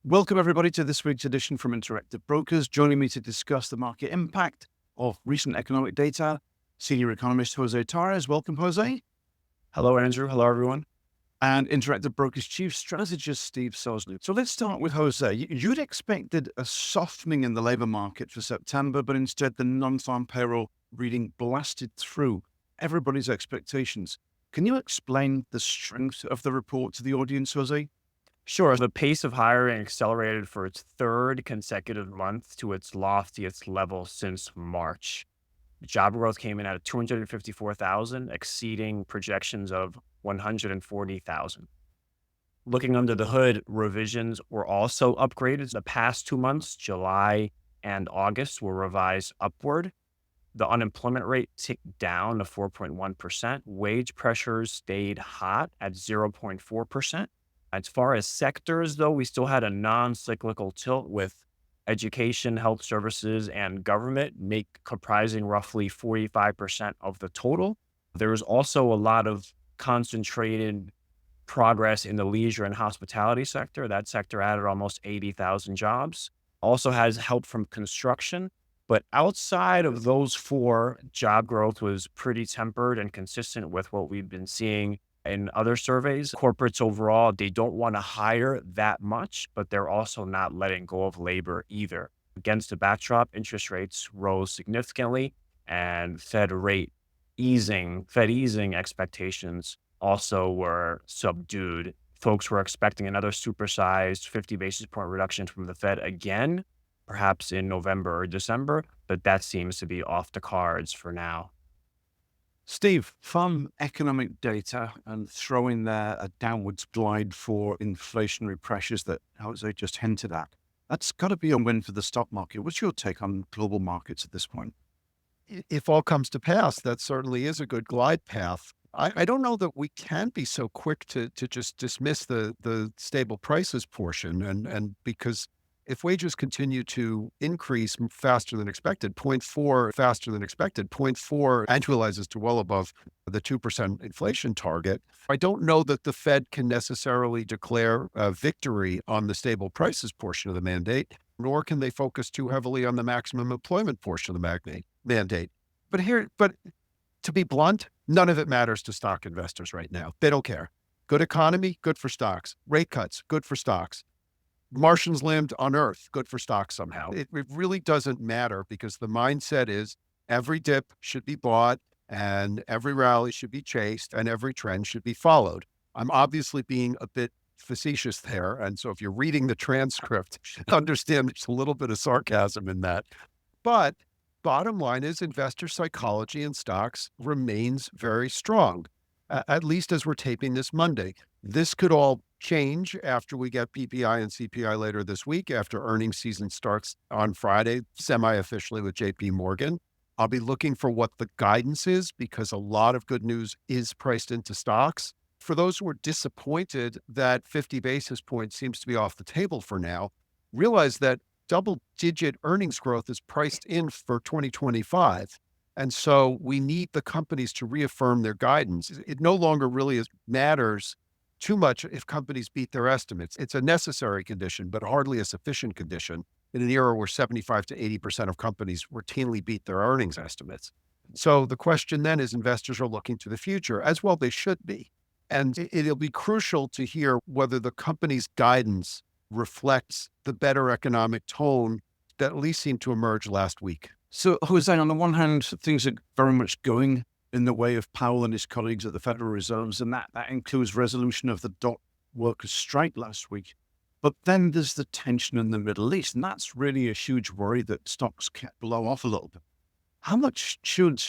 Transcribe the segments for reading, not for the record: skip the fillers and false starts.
Welcome, everybody, to this week's edition from Interactive Brokers. Joining me to discuss the market impact of recent economic data, senior economist Jose Torres. Welcome, Jose. Hello, Andrew. Hello, everyone. And Interactive Brokers chief strategist Steve Sosnick. So let's start with Jose. You'd expected a softening in the labor market for September, but instead the non-farm payroll reading blasted through everybody's expectations. Can you explain the strength of the report to the audience, Jose? Sure. The pace of hiring accelerated for its third consecutive month to its loftiest level since March. Job growth came in at 254,000, exceeding projections of 140,000. Looking under the hood, revisions were also upgraded. The past 2 months, July and August, were revised upward. The unemployment rate ticked down to 4.1%. Wage pressures stayed hot at 0.4%. As far as sectors, though, we still had a non-cyclical tilt with education, health services, and government comprising roughly 45% of the total. There was also a lot of concentrated progress in the leisure and hospitality sector. That sector added almost 80,000 jobs. Also has help from construction. But outside of those four, job growth was pretty tempered and consistent with what we've been seeing in other surveys. Corporates overall, they don't want to hire that much, but they're also not letting go of labor either. Against the backdrop, interest rates rose significantly, and Fed easing expectations also were subdued. Folks were expecting another supersized 50 basis point reduction from the Fed again, perhaps in November or December, but that seems to be off the cards for now. Steve, from economic data and throwing there a downwards glide for inflationary pressures that Jose just hinted at, that's got to be a win for the stock market. What's your take on global markets at this point? If all comes to pass, that certainly is a good glide path. I don't know that we can be so quick to just dismiss the stable prices portion, and because if wages continue to increase faster than expected, 0.4 faster than expected, 0.4 annualizes to well above the 2% inflation target. I don't know that the Fed can necessarily declare a victory on the stable prices portion of the mandate, nor can they focus too heavily on the maximum employment portion of the mandate. But to be blunt, none of it matters to stock investors right now. They don't care. Good economy, good for stocks. Rate cuts, good for stocks. Martians land on Earth, good for stocks somehow. It really doesn't matter because the mindset is every dip should be bought and every rally should be chased and every trend should be followed. I'm obviously being a bit facetious there. And so if you're reading the transcript, understand there's a little bit of sarcasm in that. But bottom line is investor psychology in stocks remains very strong, at least as we're taping this Monday. This could all change after we get PPI and CPI later this week, after earnings season starts on Friday, semi-officially with JP Morgan. I'll be looking for what the guidance is because a lot of good news is priced into stocks. For those who are disappointed that 50 basis points seems to be off the table for now, realize that double-digit earnings growth is priced in for 2025. And so we need the companies to reaffirm their guidance. It no longer really matters too much if companies beat their estimates. It's a necessary condition, but hardly a sufficient condition in an era where 75 to 80% of companies routinely beat their earnings estimates. So the question then is investors are looking to the future, as well they should be. And it'll be crucial to hear whether the company's guidance reflects the better economic tone that at least seemed to emerge last week. So, Jose, on the one hand, things are very much going in the way of Powell and his colleagues at the Federal Reserves, and that includes resolution of the dock workers' strike last week. But then there's the tension in the Middle East, and that's really a huge worry that stocks can blow off a little bit. How much should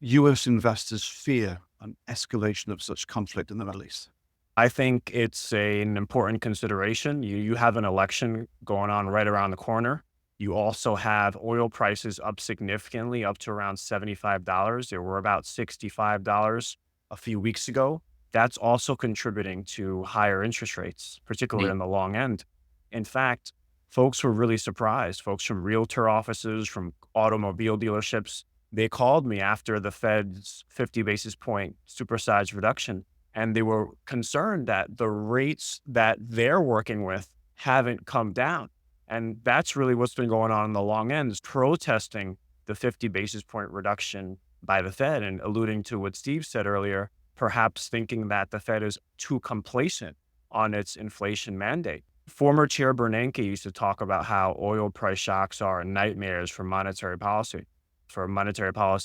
U.S. investors fear an escalation of such conflict in the Middle East? I think it's an important consideration. You have an election going on right around the corner. You also have oil prices up significantly, up to around $75. They were about $65 a few weeks ago. That's also contributing to higher interest rates, particularly in the long end. In fact, folks were really surprised. Folks from realtor offices, from automobile dealerships, They called me after the Fed's 50 basis point supersized reduction, and they were concerned that the rates that they're working with haven't come down. And that's really what's been going on in the long end, is protesting the 50 basis point reduction by the Fed and alluding to what Steve said earlier, perhaps thinking that the Fed is too complacent on its inflation mandate. Former Chair Bernanke used to talk about how oil price shocks are nightmares for monetary policy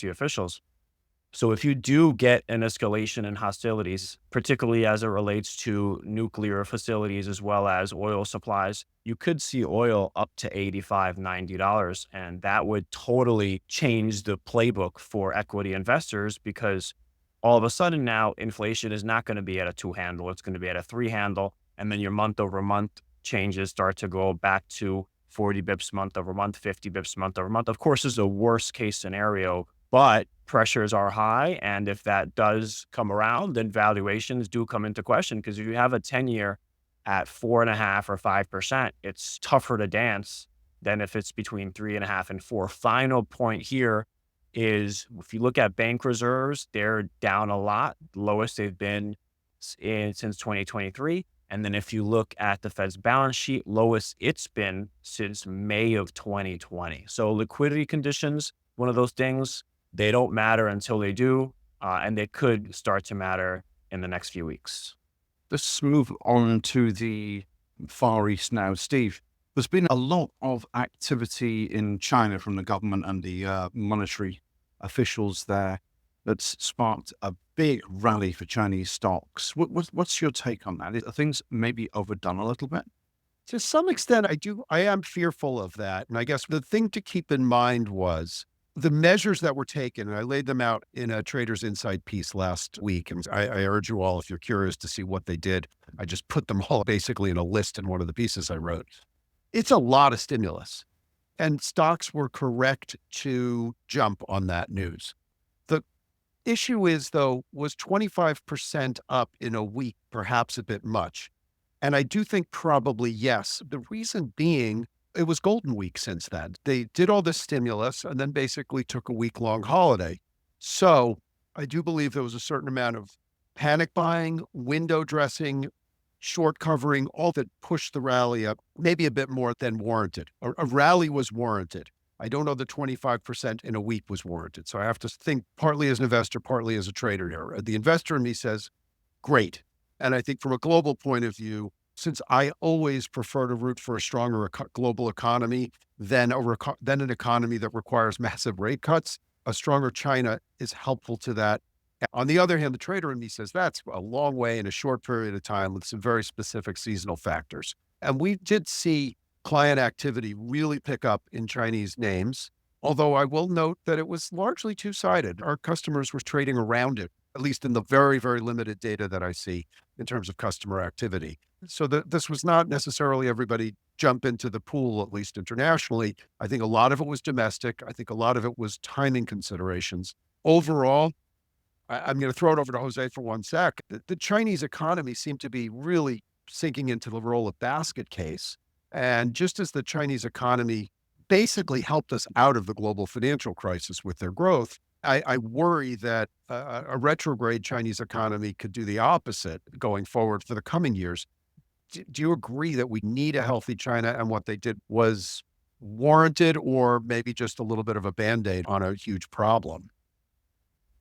officials. So if you do get an escalation in hostilities, particularly as it relates to nuclear facilities as well as oil supplies, you could see oil up to $85, $90. And that would totally change the playbook for equity investors, because all of a sudden now inflation is not going to be at a 2 handle, it's going to be at a 3 handle. And then your month over month changes start to go back to 40 bips month over month, 50 bips month over month. Of course, this is a worst case scenario, but pressures are high. And if that does come around, then valuations do come into question, because if you have a 10-year at 4.5% or 5%, it's tougher to dance than if it's between 3.5% and 4%. Final point here is, if you look at bank reserves, they're down a lot, lowest they've been since 2023. And then if you look at the Fed's balance sheet, lowest it's been since May of 2020. So liquidity conditions, one of those things, they don't matter until they do, and they could start to matter in the next few weeks. Let's move on to the Far East now. Steve, there's been a lot of activity in China from the government and the monetary officials there that's sparked a big rally for Chinese stocks. What's your take on that? Are things maybe overdone a little bit? To some extent, I am fearful of that. And I guess the thing to keep in mind was the measures that were taken, and I laid them out in a Trader's Insight piece last week. And I urge you all, if you're curious to see what they did, I just put them all basically in a list in one of the pieces I wrote. It's a lot of stimulus, and stocks were correct to jump on that news. The issue is, though, was 25% up in a week perhaps a bit much? And I do think probably yes. The reason being, it was Golden Week since then. They did all this stimulus and then basically took a week-long holiday. So I do believe there was a certain amount of panic buying, window dressing, short covering, all that pushed the rally up, maybe a bit more than warranted. A rally was warranted. I don't know that 25% in a week was warranted. So I have to think partly as an investor, partly as a trader here. The investor in me says, great. And I think from a global point of view, since I always prefer to root for a stronger global economy than an economy that requires massive rate cuts, a stronger China is helpful to that. On the other hand, the trader in me says that's a long way in a short period of time with some very specific seasonal factors. And we did see client activity really pick up in Chinese names, although I will note that it was largely two-sided. Our customers were trading around it, at least in the very, very limited data that I see in terms of customer activity. So this was not necessarily everybody jump into the pool, at least internationally. I think a lot of it was domestic. I think a lot of it was timing considerations. Overall, I'm going to throw it over to Jose for one sec. The Chinese economy seemed to be really sinking into the role of basket case. And just as the Chinese economy basically helped us out of the global financial crisis with their growth, I worry that a retrograde Chinese economy could do the opposite going forward for the coming years. Do you agree that we need a healthy China and what they did was warranted, or maybe just a little bit of a Band-Aid on a huge problem?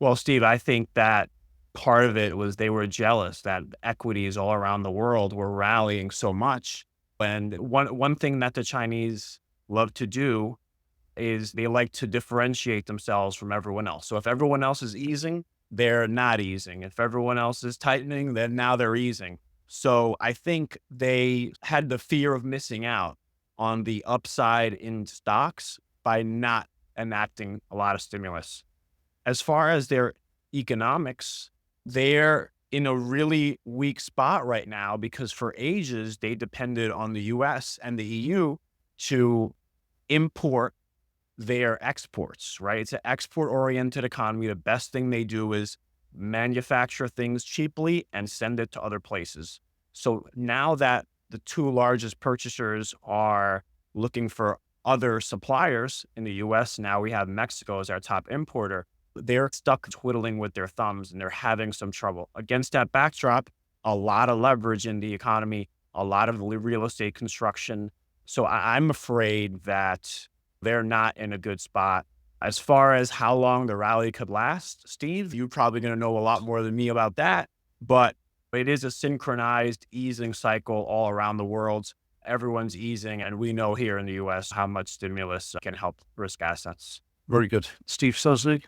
Well, Steve, I think that part of it was they were jealous that equities all around the world were rallying so much. And one thing that the Chinese love to do is they like to differentiate themselves from everyone else. So if everyone else is easing, they're not easing. If everyone else is tightening, then now they're easing. So I think they had the fear of missing out on the upside in stocks by not enacting a lot of stimulus. As far as their economics, they're in a really weak spot right now, because for ages they depended on the US and the EU to import their exports, right? It's an export-oriented economy. The best thing they do is manufacture things cheaply and send it to other places. So now that the two largest purchasers are looking for other suppliers in the US, now we have Mexico as our top importer, they're stuck twiddling with their thumbs and they're having some trouble. Against that backdrop, a lot of leverage in the economy, a lot of real estate construction. So I'm afraid that they're not in a good spot. As far as how long the rally could last, Steve, you're probably going to know a lot more than me about that. But it is a synchronized easing cycle all around the world. Everyone's easing, and we know here in the US how much stimulus can help risk assets. Very good. Steve Sosnick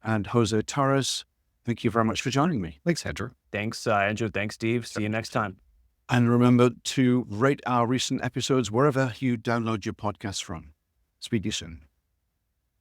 and Jose Torres, thank you very much for joining me. Thanks, Andrew. Thanks, Andrew. Thanks, Steve. See you next time. And remember to rate our recent episodes wherever you download your podcasts from. Speak to you soon.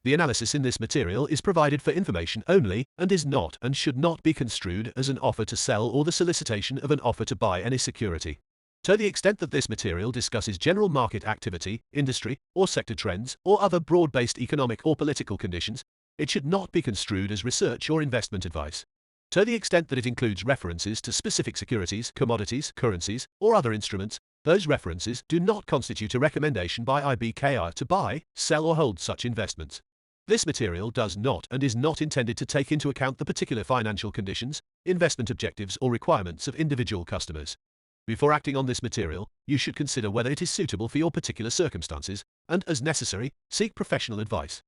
The analysis in this material is provided for information only and is not and should not be construed as an offer to sell or the solicitation of an offer to buy any security. To the extent that this material discusses general market activity, industry, or sector trends, or other broad-based economic or political conditions, it should not be construed as research or investment advice. To the extent that it includes references to specific securities, commodities, currencies, or other instruments, those references do not constitute a recommendation by IBKR to buy, sell, or hold such investments. This material does not and is not intended to take into account the particular financial conditions, investment objectives, or requirements of individual customers. Before acting on this material, you should consider whether it is suitable for your particular circumstances and, as necessary, seek professional advice.